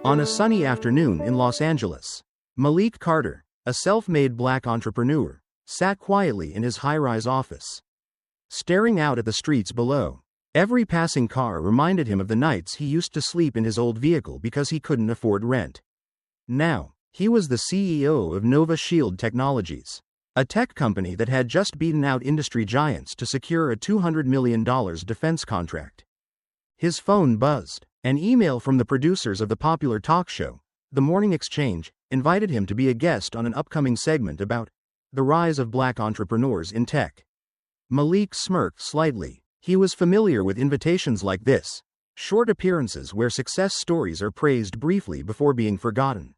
On a sunny afternoon in Los Angeles, Malik Carter, a self-made black entrepreneur, sat quietly in his high-rise office, staring out at the streets below. Every passing car reminded him of the nights he used to sleep in his old vehicle because he couldn't afford rent. Now, he was the CEO of Nova Shield Technologies, a tech company that had just beaten out industry giants to secure a $200 million defense contract. His phone buzzed. An email from the producers of the popular talk show, The Morning Exchange, invited him to be a guest on an upcoming segment about the rise of black entrepreneurs in tech. Malik smirked slightly. He was familiar with invitations like this, short appearances where success stories are praised briefly before being forgotten.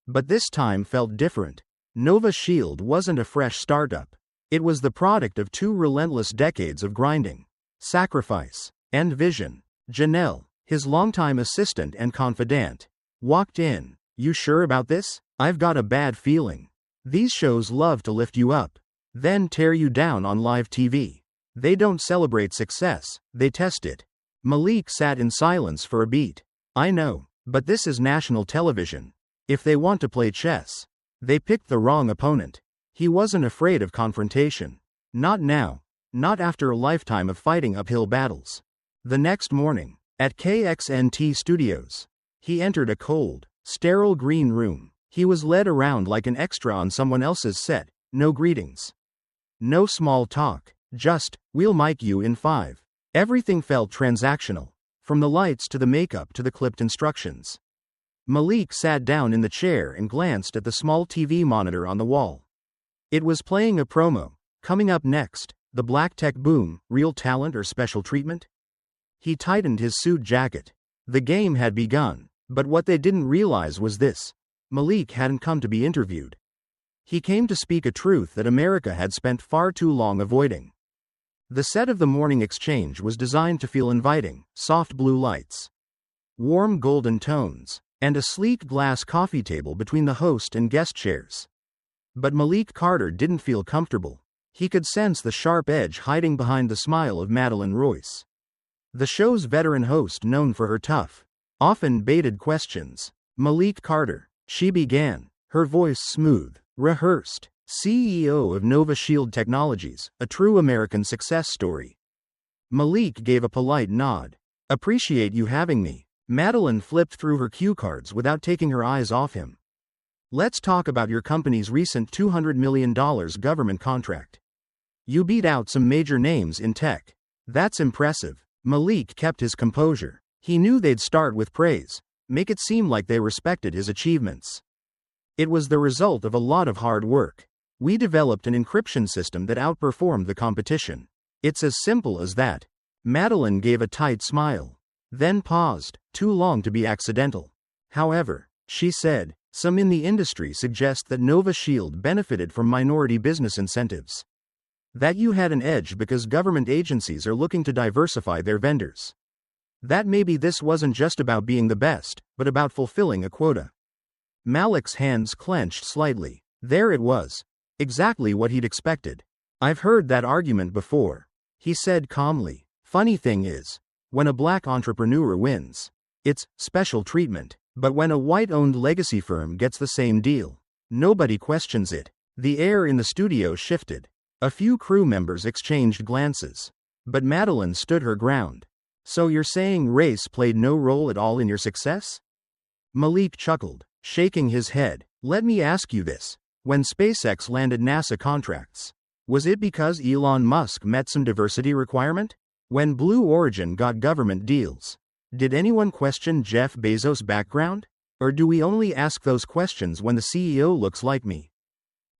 But this time felt different. Nova Shield wasn't a fresh startup. It was the product of 2 relentless decades of grinding, sacrifice, and vision. Janelle, his longtime assistant and confidant, walked in. "You sure about this? I've got a bad feeling. These shows love to lift you up, then tear you down on live TV. They don't celebrate success, they test it." Malik sat in silence for a beat. "I know, but this is national television. If they want to play chess, they picked the wrong opponent." He wasn't afraid of confrontation. Not now. Not after a lifetime of fighting uphill battles. The next morning, at KXNT Studios, he entered a cold, sterile green room. He was led around like an extra on someone else's set. No greetings. No small talk. Just, "We'll mic you in 5. Everything felt transactional, from the lights to the makeup to the clipped instructions. Malik sat down in the chair and glanced at the small TV monitor on the wall. It was playing a promo. Coming up next, the black tech boom, real talent or special treatment? He tightened his suit jacket. The game had begun, but what they didn't realize was this: Malik hadn't come to be interviewed. He came to speak a truth that America had spent far too long avoiding. The set of The Morning Exchange was designed to feel inviting: soft blue lights, warm golden tones, and a sleek glass coffee table between the host and guest chairs. But Malik Carter didn't feel comfortable. He could sense the sharp edge hiding behind the smile of Madeline Royce, the show's veteran host known for her tough, often baited questions. "Malik Carter," she began, her voice smooth, rehearsed, "CEO of Nova Shield Technologies, a true American success story." Malik gave a polite nod. "Appreciate you having me." Madeline flipped through her cue cards without taking her eyes off him. "Let's talk about your company's recent $200 million government contract. You beat out some major names in tech. That's impressive." Malik kept his composure. He knew they'd start with praise, make it seem like they respected his achievements. "It was the result of a lot of hard work. We developed an encryption system that outperformed the competition. It's as simple as that." Madeline gave a tight smile, then paused, too long to be accidental. "However," she said, "some in the industry suggest that Nova Shield benefited from minority business incentives. That you had an edge because government agencies are looking to diversify their vendors. That maybe this wasn't just about being the best, but about fulfilling a quota." Malik's hands clenched slightly. There it was. Exactly what he'd expected. "I've heard that argument before," he said calmly. "Funny thing is, when a black entrepreneur wins, it's special treatment. But when a white-owned legacy firm gets the same deal, nobody questions it." The air in the studio shifted. A few crew members exchanged glances. But Madeline stood her ground. "So you're saying race played no role at all in your success?" Malik chuckled, shaking his head. "Let me ask you this. When SpaceX landed NASA contracts, was it because Elon Musk met some diversity requirement? When Blue Origin got government deals, did anyone question Jeff Bezos' background? Or do we only ask those questions when the CEO looks like me?"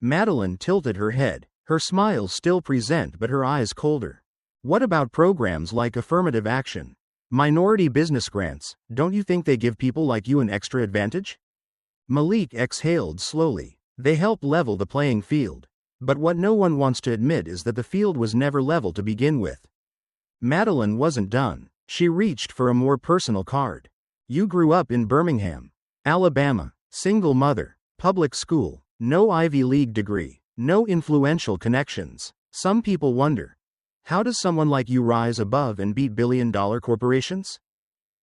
Madeline tilted her head, her smile still present but her eyes colder. "What about programs like affirmative action? Minority business grants, don't you think they give people like you an extra advantage?" Malik exhaled slowly. "They help level the playing field. But what no one wants to admit is that the field was never level to begin with." Madeline wasn't done. She reached for a more personal card. "You grew up in Birmingham, Alabama, single mother, public school, no Ivy League degree, no influential connections. Some people wonder, how does someone like you rise above and beat billion-dollar corporations?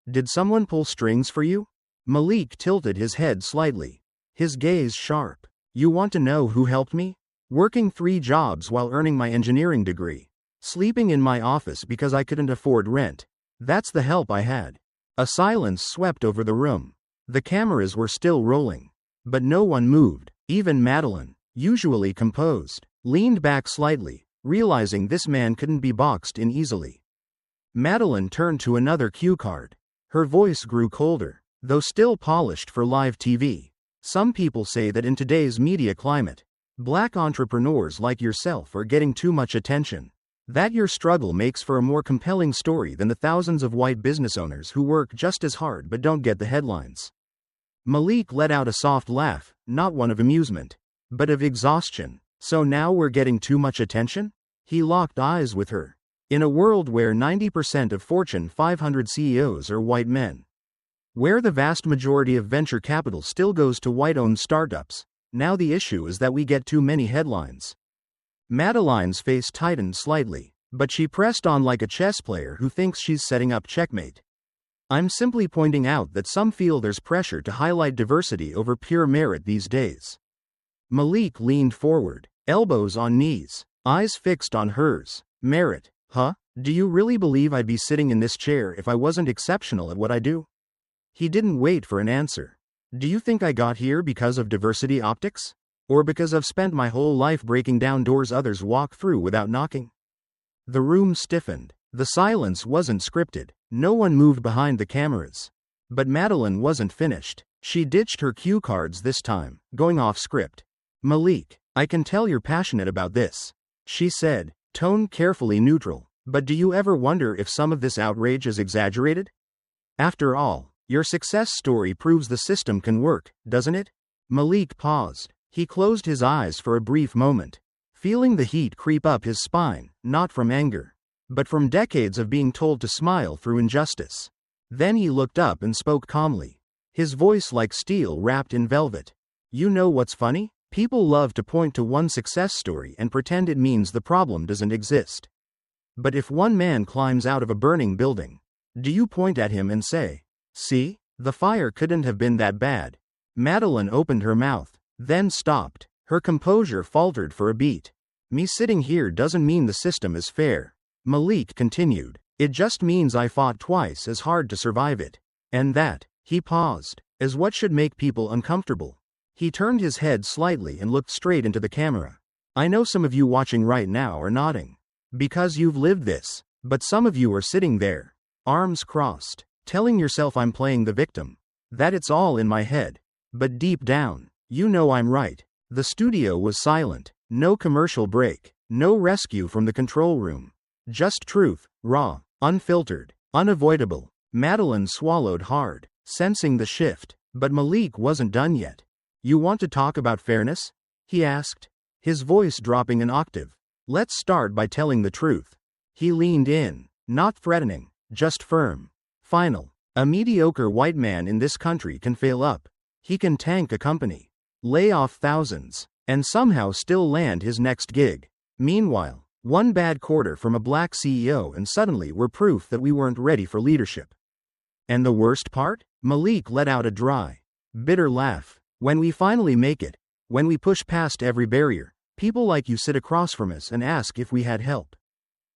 Did someone pull strings for you?" Malik tilted his head slightly, his gaze sharp. You want to know who helped me? Working 3 jobs while earning my engineering degree. Sleeping in my office because I couldn't afford rent. That's the help I had. A silence swept over the room. The cameras were still rolling. But no one moved. Even Madeline, usually composed, leaned back slightly, realizing this man couldn't be boxed in easily. Madeline turned to another cue card. Her voice grew colder, though still polished for live TV. Some people say that in today's media climate, black entrepreneurs like yourself are getting too much attention. That your struggle makes for a more compelling story than the thousands of white business owners who work just as hard but don't get the headlines. Malik let out a soft laugh, not one of amusement, but of exhaustion. So now we're getting too much attention? He locked eyes with her. In a world where 90% of Fortune 500 CEOs are white men, where the vast majority of venture capital still goes to white-owned startups, now the issue is that we get too many headlines. Madeline's face tightened slightly, but she pressed on like a chess player who thinks she's setting up checkmate. I'm simply pointing out that some feel there's pressure to highlight diversity over pure merit these days. Malik leaned forward, elbows on knees, eyes fixed on hers. Merit, huh? Do you really believe I'd be sitting in this chair if I wasn't exceptional at what I do? He didn't wait for an answer. Do you think I got here because of diversity optics? Or because I've spent my whole life breaking down doors others walk through without knocking? The room stiffened. The silence wasn't scripted. No one moved behind the cameras. But Madeline wasn't finished. She ditched her cue cards this time, going off script. Malik, I can tell you're passionate about this, she said, tone carefully neutral. But do you ever wonder if some of this outrage is exaggerated? After all, your success story proves the system can work, doesn't it? Malik paused. He closed his eyes for a brief moment, feeling the heat creep up his spine, not from anger, but from decades of being told to smile through injustice. Then he looked up and spoke calmly, his voice like steel wrapped in velvet. You know what's funny? People love to point to one success story and pretend it means the problem doesn't exist. But if one man climbs out of a burning building, do you point at him and say, see, the fire couldn't have been that bad? Madeline opened her mouth, then stopped. Her composure faltered for a beat. Me sitting here doesn't mean the system is fair, Malik continued. It just means I fought twice as hard to survive it. And that, he paused, is what should make people uncomfortable. He turned his head slightly and looked straight into the camera. I know some of you watching right now are nodding, because you've lived this, but some of you are sitting there, arms crossed, telling yourself I'm playing the victim, that it's all in my head. But deep down, you know I'm right. The studio was silent, no commercial break, no rescue from the control room. Just truth, raw, unfiltered, unavoidable. Madeline swallowed hard, sensing the shift, but Malik wasn't done yet. You want to talk about fairness? He asked, his voice dropping an octave. Let's start by telling the truth. He leaned in, not threatening, just firm. Final. A mediocre white man in this country can fail up. He can tank a company, lay off thousands, and somehow still land his next gig. Meanwhile, one bad quarter from a black CEO and suddenly we're proof that we weren't ready for leadership. And the worst part? Malik let out a dry, bitter laugh. When we finally make it, when we push past every barrier, people like you sit across from us and ask if we had help.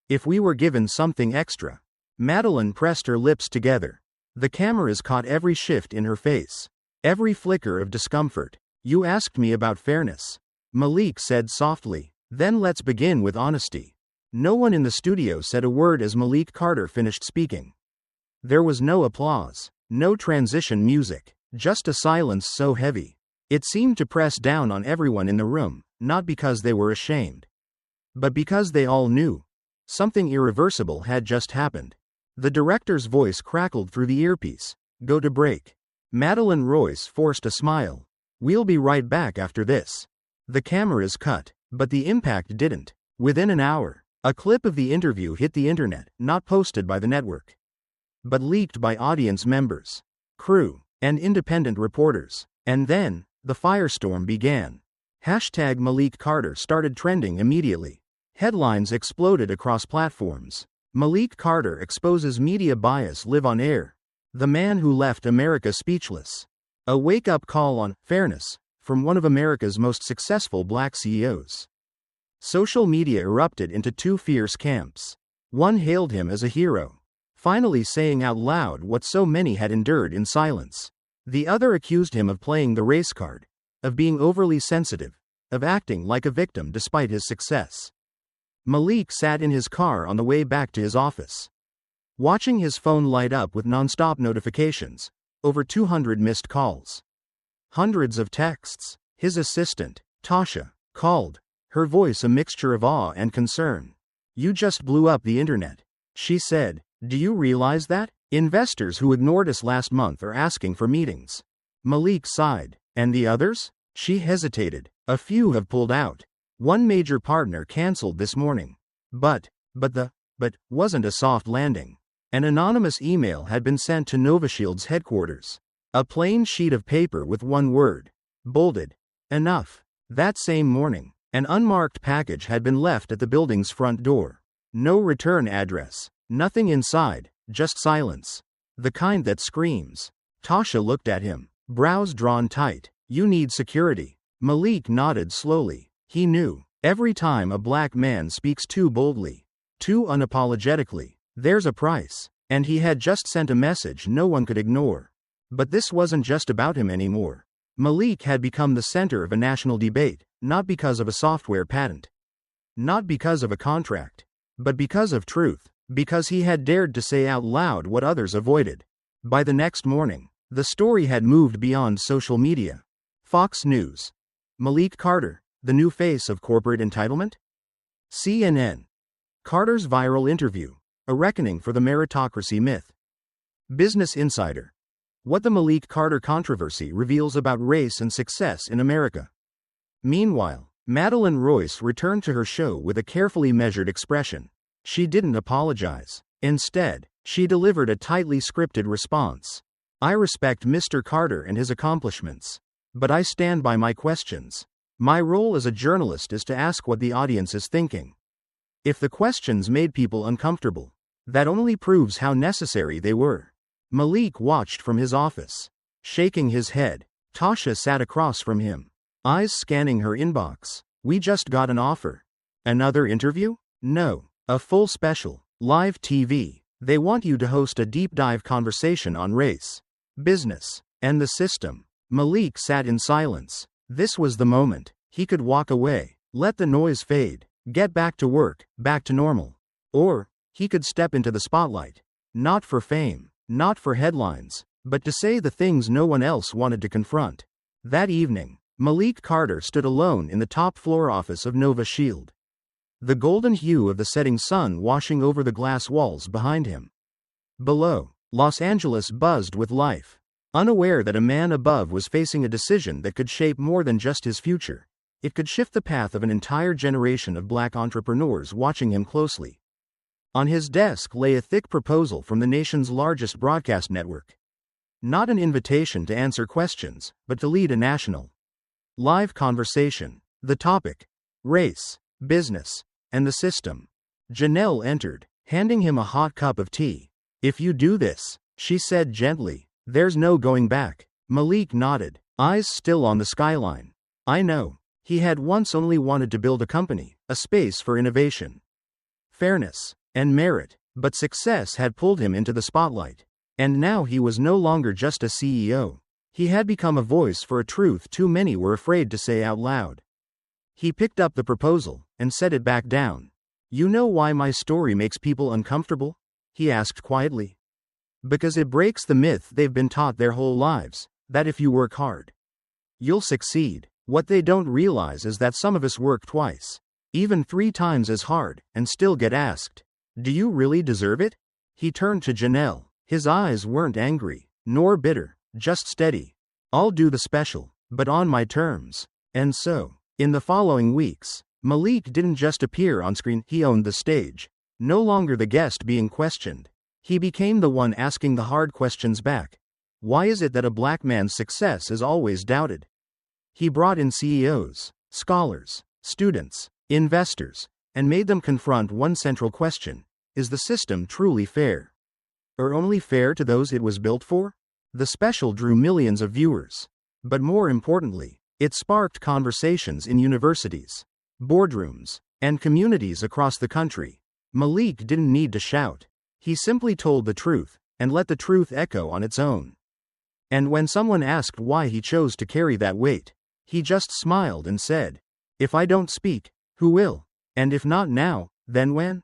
If we were given something extra. Madeline pressed her lips together. The cameras caught every shift in her face, every flicker of discomfort. You asked me about fairness, Malik said softly. Then let's begin with honesty. No one in the studio said a word as Malik Carter finished speaking. There was no applause, no transition music, just a silence so heavy. It seemed to press down on everyone in the room, not because they were ashamed, but because they all knew. Something irreversible had just happened. The director's voice crackled through the earpiece. Go to break. Madeline Royce forced a smile. We'll be right back after this. The cameras cut, but the impact didn't. Within an hour, a clip of the interview hit the internet, not posted by the network, but leaked by audience members, crew, and independent reporters. And then, the firestorm began. #Malik Carter started trending immediately. Headlines exploded across platforms. Malik Carter exposes media bias live on air. The man who left America speechless. A wake-up call on fairness from one of America's most successful black CEOs. Social media erupted into two fierce camps. One hailed him as a hero, finally saying out loud what so many had endured in silence. The other accused him of playing the race card, of being overly sensitive, of acting like a victim despite his success. Malik sat in his car on the way back to his office, watching his phone light up with non-stop notifications, over 200 missed calls, hundreds of texts. His assistant, Tasha, called, her voice a mixture of awe and concern. "You just blew up the internet," she said. "Do you realize that? Investors who ignored us last month are asking for meetings." Malik sighed. "And the others?" She hesitated. "A few have pulled out. One major partner canceled this morning. But wasn't a soft landing. An anonymous email had been sent to Novashield's headquarters. A plain sheet of paper with one word, bolded, enough. That same morning, an unmarked package had been left at the building's front door. No return address, nothing inside, just silence. The kind that screams. Tasha looked at him, brows drawn tight. "You need security." Malik nodded slowly. He knew, every time a black man speaks too boldly, too unapologetically, there's a price. And he had just sent a message no one could ignore. But this wasn't just about him anymore. Malik had become the center of a national debate, not because of a software patent, not because of a contract, but because of truth, because he had dared to say out loud what others avoided. By the next morning, the story had moved beyond social media. Fox News. Malik Carter, the new face of corporate entitlement? CNN. Carter's viral interview, a reckoning for the meritocracy myth. Business Insider. What the Malik Carter controversy reveals about race and success in America. Meanwhile, Madeleine Royce returned to her show with a carefully measured expression. She didn't apologize. Instead, she delivered a tightly scripted response. "I respect Mr. Carter and his accomplishments. But I stand by my questions. My role as a journalist is to ask what the audience is thinking. If the questions made people uncomfortable, that only proves how necessary they were." Malik watched from his office, shaking his head. Tasha sat across from him, eyes scanning her inbox. "We just got an offer." "Another interview?" "No, a full special, live TV. They want you to host a deep dive conversation on race, business, and the system." Malik sat in silence. This was the moment. He could walk away, let the noise fade, get back to work, back to normal. Or, he could step into the spotlight. Not for fame, not for headlines, but to say the things no one else wanted to confront. That evening, Malik Carter stood alone in the top floor office of Nova Shield. The golden hue of the setting sun washing over the glass walls behind him. Below, Los Angeles buzzed with life. Unaware that a man above was facing a decision that could shape more than just his future. It could shift the path of an entire generation of black entrepreneurs watching him closely. On his desk lay a thick proposal from the nation's largest broadcast network. Not an invitation to answer questions, but to lead a national live conversation. The topic: race, business, and the system. Janelle entered, handing him a hot cup of tea. "If you do this," she said gently, "there's no going back." Malik nodded, eyes still on the skyline. "I know." He had once only wanted to build a company, a space for innovation, fairness, and merit, but success had pulled him into the spotlight. And now he was no longer just a CEO. He had become a voice for a truth too many were afraid to say out loud. He picked up the proposal and set it back down. "You know why my story makes people uncomfortable?" he asked quietly. "Because it breaks the myth they've been taught their whole lives, that if you work hard, you'll succeed. What they don't realize is that some of us work twice, even 3 times as hard, and still get asked, 'Do you really deserve it?'" He turned to Janelle. His eyes weren't angry, nor bitter, just steady. "I'll do the special, but on my terms." And so, in the following weeks, Malik didn't just appear on screen, he owned the stage. No longer the guest being questioned. He became the one asking the hard questions back. Why is it that a black man's success is always doubted? He brought in CEOs, scholars, students, investors, and made them confront one central question: is the system truly fair? or only fair to those it was built for? The special drew millions of viewers. But more importantly, it sparked conversations in universities, boardrooms, and communities across the country. Malik didn't need to shout. He simply told the truth, and let the truth echo on its own. And when someone asked why he chose to carry that weight, he just smiled and said, "If I don't speak, who will? And if not now, then when?"